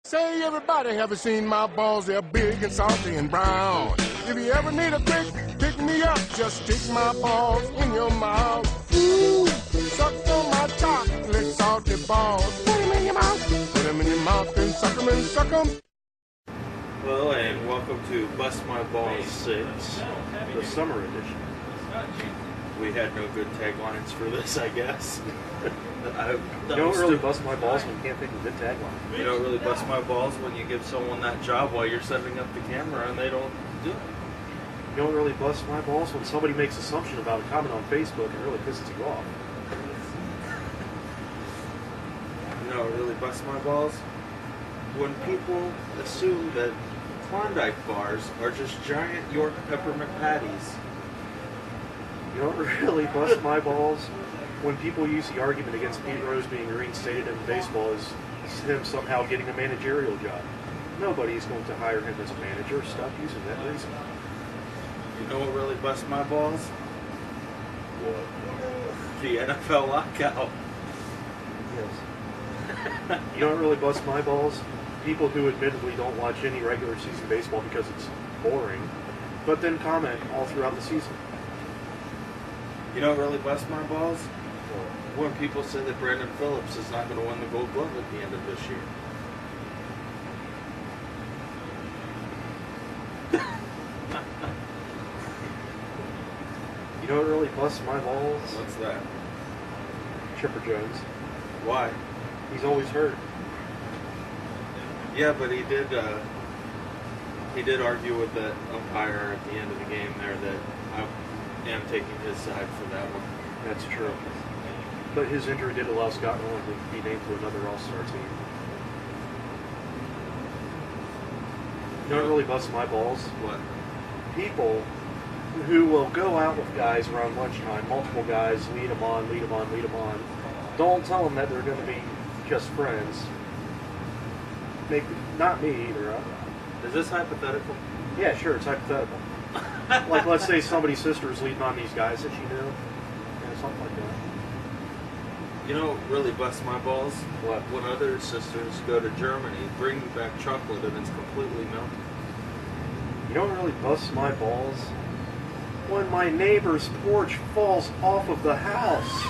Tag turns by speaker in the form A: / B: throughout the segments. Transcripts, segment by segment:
A: Say everybody haven't seen my balls, they're big and salty and brown. If you ever need a quick pick me up, just stick my balls in your mouth. Ooh, suck on my chocolate salty balls. Put them in your mouth, put them in your mouth and suck them and suck them.
B: Hello and welcome to Bust My Balls 6, the summer edition. We had no good taglines for this, I guess.
C: You don't really bust my balls when you can't think of a good tagline.
B: You don't really bust my balls when you give someone that job while you're setting up the camera and they don't do it.
C: You don't really bust my balls when somebody makes an assumption about a comment on Facebook and really pisses you off.
B: You don't really bust my balls when people assume that Klondike bars are just giant York peppermint patties.
C: You don't really bust my balls when people use the argument against Pete Rose being reinstated in baseball as him somehow getting a managerial job. Nobody's going to hire him as a manager. Stop using that reason.
B: You know what really busts my balls?
C: What?
B: The NFL lockout.
C: Yes. You don't really bust my balls? People who admittedly don't watch any regular season baseball because it's boring, but then comment all throughout the season.
B: You know what really busts my balls? When people say that Brandon Phillips is not going to win the Gold Glove at the end of this year.
C: You know what really busts my balls?
B: What's that?
C: Chipper Jones.
B: Why?
C: He's always hurt.
B: Yeah, but he did argue with that umpire at the end of the game there that I am taking his side for that one.
C: That's true. But his injury did allow Scott Nolan to be named to another All-Star team. You know what really busts my balls?
B: What?
C: People who will go out with guys around lunchtime, multiple guys, lead them on. Don't tell them that they're going to be just friends. Maybe, not me either.
B: Is this hypothetical?
C: Yeah, sure, it's hypothetical. Like, let's say somebody's sister is leading on these guys that she knew. Yeah, something like that.
B: You know what really busts my balls?
C: What?
B: When other sisters go to Germany, bring back chocolate and it's completely melted.
C: You know what really busts my balls? When my neighbor's porch falls off of the house.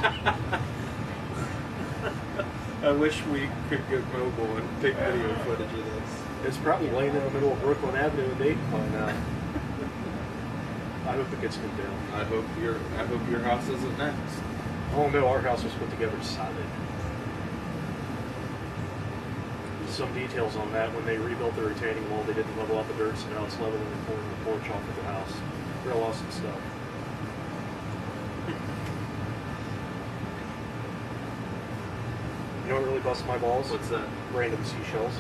B: I wish we could get mobile and take video footage of this.
C: It's probably laying in the middle of Brooklyn Avenue in Dayton by now. I hope it gets condemned.
B: I hope your house isn't next.
C: Oh no, our house was put together solid. Some details on that: when they rebuilt the retaining wall, they didn't level out the dirt, so now it's level and they're pulling the porch off of the house. Real awesome stuff. You know what really busts my balls?
B: What's that?
C: Random seashells.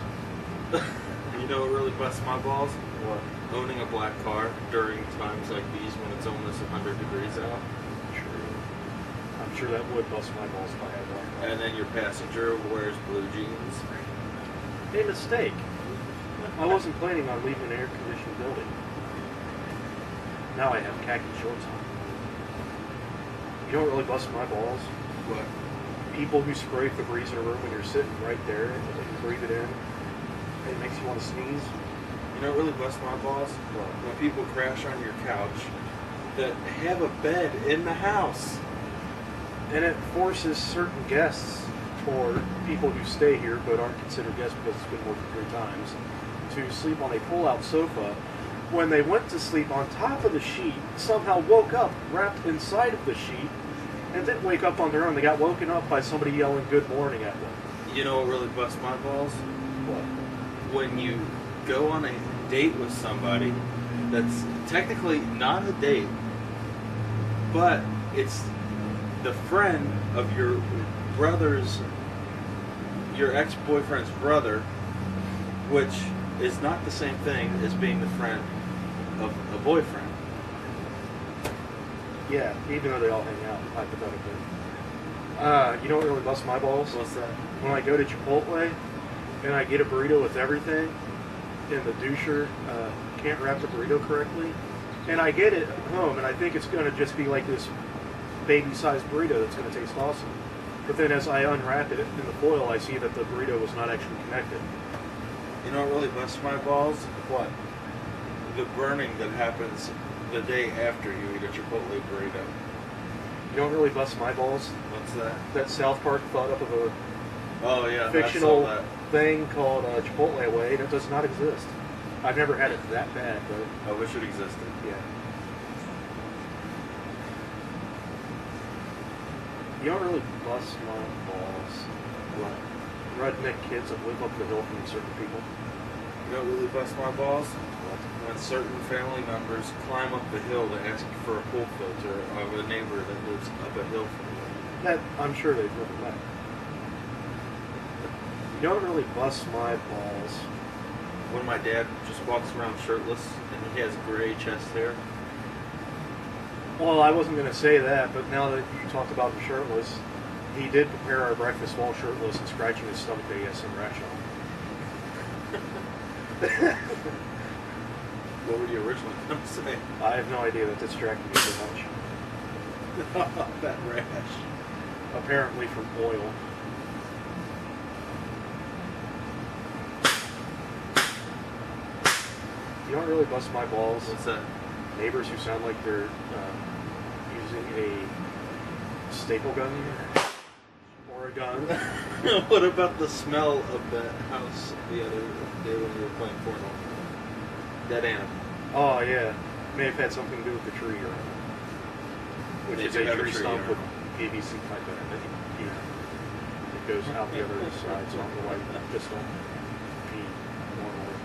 B: You know what really busts my balls?
C: What?
B: Owning a black car during times like these when it's almost 100 degrees out.
C: True. I'm sure that would bust my balls if I had a black car.
B: And then your passenger wears blue jeans.
C: A mistake. I wasn't planning on leaving an air-conditioned building. Now I have khaki shorts on. You know what really busts my balls?
B: What?
C: People who spray Febreze in a room when you're sitting right there and you breathe it in. It makes you want to sneeze.
B: You know what really busts my balls?
C: What?
B: When people crash on your couch that have a bed in the house.
C: And it forces certain guests, or people who stay here but aren't considered guests because it's been more than 3 times, to sleep on a pull-out sofa. When they went to sleep on top of the sheet, somehow woke up wrapped inside of the sheet, and didn't wake up on their own. They got woken up by somebody yelling good morning at them.
B: You know what really busts my balls?
C: What?
B: When you go on a date with somebody that's technically not a date, but it's the friend of your ex-boyfriend's brother, which is not the same thing as being the friend of a boyfriend.
C: Yeah, even though they all hang out, hypothetically. You know what really busts my balls?
B: What's that?
C: When I go to Chipotle and I get a burrito with everything, and the doucher can't wrap the burrito correctly, and I get it home, and I think it's going to just be like this baby-sized burrito that's going to taste awesome. But then as I unwrap it in the foil, I see that the burrito was not actually connected.
B: You know what really busts my balls?
C: What?
B: The burning that happens the day after you eat a Chipotle burrito.
C: You don't really bust my balls?
B: What's that?
C: That South Park thought up of a
B: Oh yeah,
C: fictional
B: I saw that.
C: thing called Chipotle Away, and it does not exist. I've never had it that bad, but
B: I wish it existed.
C: yeah. You don't really bust my balls.
B: What?
C: Redneck kids that live up the hill from certain people.
B: You know what really busts my balls?
C: What?
B: When certain family members climb up the hill to ask for a pool filter of a neighbor that lives up a hill from you.
C: That I'm sure they've never met. You don't really bust my balls.
B: When my dad just walks around shirtless and he has gray chest hair.
C: Well, I wasn't going to say that, but now that you talked about him shirtless, he did prepare our breakfast while shirtless and scratching his stomach that he has some rash on.
B: What were you originally going to say?
C: I have no idea, that distracted me so much.
B: That rash.
C: Apparently from oil. You don't really bust my balls.
B: What's that?
C: Neighbors who sound like they're using a staple gun or a gun.
B: What about the smell of that house the other day when we were playing Fortnite? That animal.
C: Oh yeah, may have had something to do with the tree around it, which
B: They
C: is
B: do
C: a
B: have a
C: tree
B: tree
C: stump
B: around
C: with PVC pipe in it. Yeah. It goes out the other side, so I'm like, just don't pee normally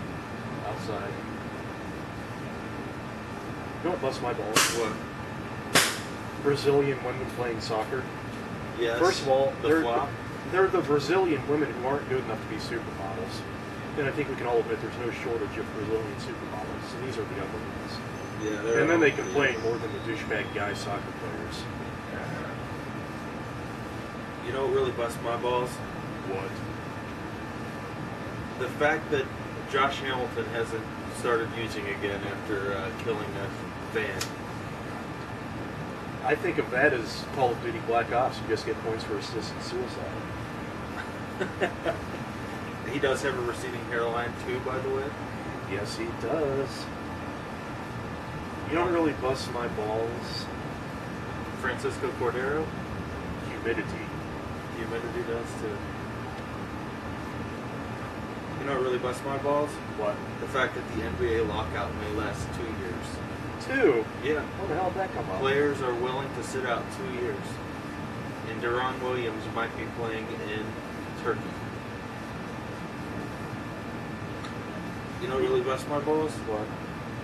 C: outside. You know what busts my balls?
B: What?
C: Brazilian women playing soccer.
B: Yes.
C: First of all,
B: the flop.
C: they're the Brazilian women who aren't good enough to be supermodels. And I think we can all admit there's no shortage of Brazilian supermodels. And these are the ugly ones.
B: Yeah.
C: And then they
B: all-
C: complain more than the douchebag guy soccer players.
B: You know what really busts my balls?
C: What?
B: The fact that Josh Hamilton hasn't started using again after killing a fan.
C: I think of that as Call of Duty Black Ops. You just get points for assisted suicide.
B: He does have a receding hairline too, by the way.
C: Yes, he does. You don't really bust my balls.
B: Francisco Cordero.
C: Humidity.
B: Humidity does too. You know what really busts my balls?
C: What?
B: The fact that the NBA lockout may last 2 years.
C: 2?
B: Yeah.
C: How the hell did that come up?
B: Players are willing to sit out 2 years. And Deron Williams might be playing in Turkey. You know what really busts my balls?
C: What?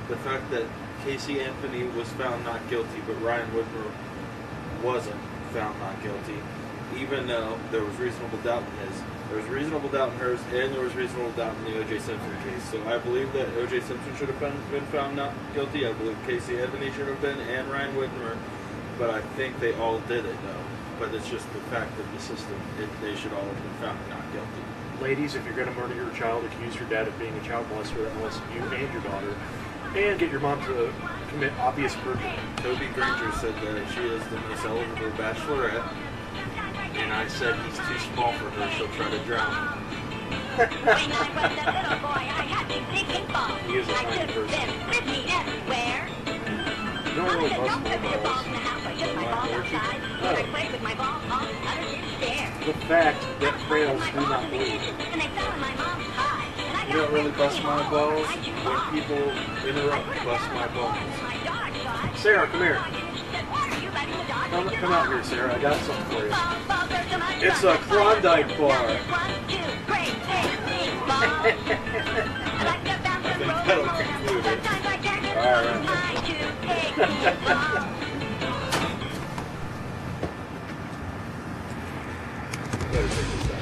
B: The fact that Casey Anthony was found not guilty, but Ryan Whitmer wasn't found not guilty, even though there was reasonable doubt in his. There was reasonable doubt in hers, and there was reasonable doubt in the O.J. Simpson case. So I believe that O.J. Simpson should have been found not guilty. I believe Casey Anthony should have been, and Ryan Whitmer. But I think they all did it, though. But it's just the fact that the system, they should all have been found not guilty.
C: Ladies, if you're going to murder your child, accuse your dad of being a child molester that molested you and your daughter, and get your mom to commit obvious perjury.
B: Toby Granger said that she is the most eligible bachelorette, and I said he's too small for her, she'll try to drown him.
D: When I was a little boy, I had these thinking balls.
C: He is a
D: I
C: tiny
D: took
C: person.
D: them with me everywhere.
C: You don't really
D: Mama
C: bust
D: said, don't
C: my
D: put your balls
C: balls.
D: in the house. I took my balls outside, and I played with my balls on the other kid's stairs.
C: The fact that
D: I was
C: trails
D: playing
C: do
D: with my
C: not
D: balls in the
C: bleed.
D: kitchen, and they fell in my mom's pie. And I
B: You know what really
D: got
B: busts my
D: all over
B: balls?
D: my shoe
B: When
D: box.
B: people interrupt
D: I put a
B: bust
D: towel
B: my
D: on
B: balls.
D: my dog side.
C: Sarah, come here.
D: She said, why are you letting the dog lick your
C: Come out here,
D: balls?
C: Sarah. I got something for you.
D: Balls, balls, there's so much
C: It's
D: fun.
C: a Klondike bar.
D: One, two, great, big balls. I like to bounce and roll
B: that'll
D: and roll.
B: conclude it.
D: Sometimes I can't get
C: All
D: enough of
C: right.
D: my two big balls.
B: Better take this out.